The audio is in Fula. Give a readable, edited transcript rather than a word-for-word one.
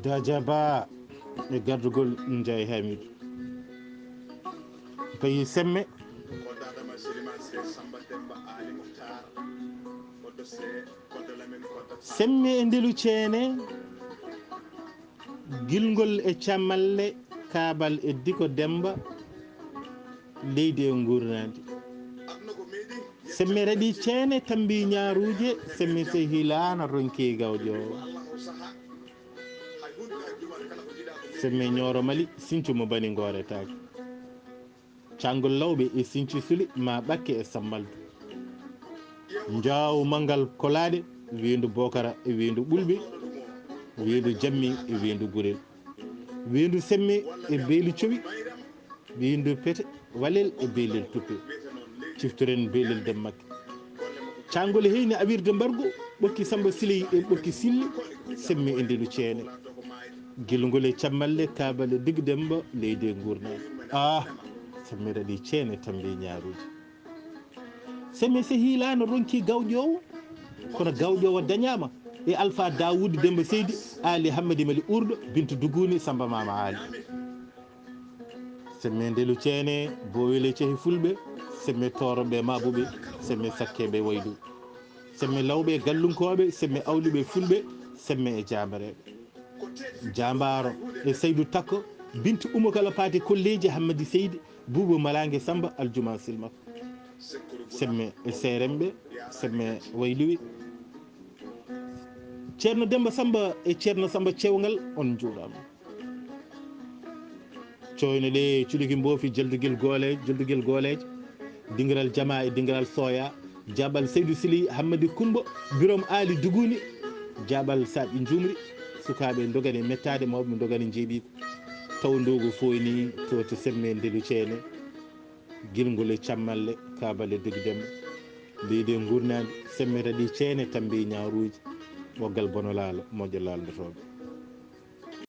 dajaba e gardugol Ndiaye Hamidou payi Semme Semme e ndelu ceene gilgol e cammalle kaabal e diko Demba leydi e gurnadi Semme raɗi ceene tambi ñaaruje Semme sehi laana ronki gawƴo Semme ñooro Mali Sinthiou mo bani ngoretaki cangol lawɓe e Sinthiou Sule ma ɓakke e Sambaldu jaaw mangal kolaɗe Weendu Bokara e Weendu Ɓulɓe Weendu Jammi e Weendu Gurel Weendu Semme e Beeli Cowi Weendu Pete Walel e Beelel Tuppe ciftoren Beelel Demmakke cangol heyni awirde mbargo ɓokki Samba Siley e ɓokki Sille Semme e ndelu ceene gilgol e cammalle kaabale Dig Demba leydi e gurnadi Semme raɗi ceene tambi ñaaruji Semme sehi laana ronki gawƴowo kono gawƴowo dañama e Alpha Dawoud Demba Seydi Ali Hammadi Mali Urɗo Bintu Duguni Samba Mama Ali Semme ndelu ceene bowele cehi fulɓe Semme toroɓe maɓuɓe Semme sakkeɓe waydu Semme lawɓe gallunkoɓe Semme awliɓe fulɓe Semme e jabareɓe jambaro e Seydou Takko Bintu Umakala Paate kolleji Hammadi Seydi Boubou Malangue Samba Aljuma Silma Semme e Seremɓe Semme wayluwi ceerno Demba Samba e ceerno Samba Cewgal on juurama coyno ɗe cuɗiki mboofi jeldugel gooleje dingiral Jama e dingiral Soya jaɓal Seydou Sili Hammadi Kumba Birom Ali Duguni jaɓal Saɓi Jumri sukaɓe dogani mettade mawɓe dogani jeeɓiko taw ndogo foyni to to Semme ndelu ceene gilgol e cammalle kaabale Dig Demba leydi e gurnadi Semme raɗi ceene tambi ñaaruji woggal bono laalo moƴƴo laaldotoɓe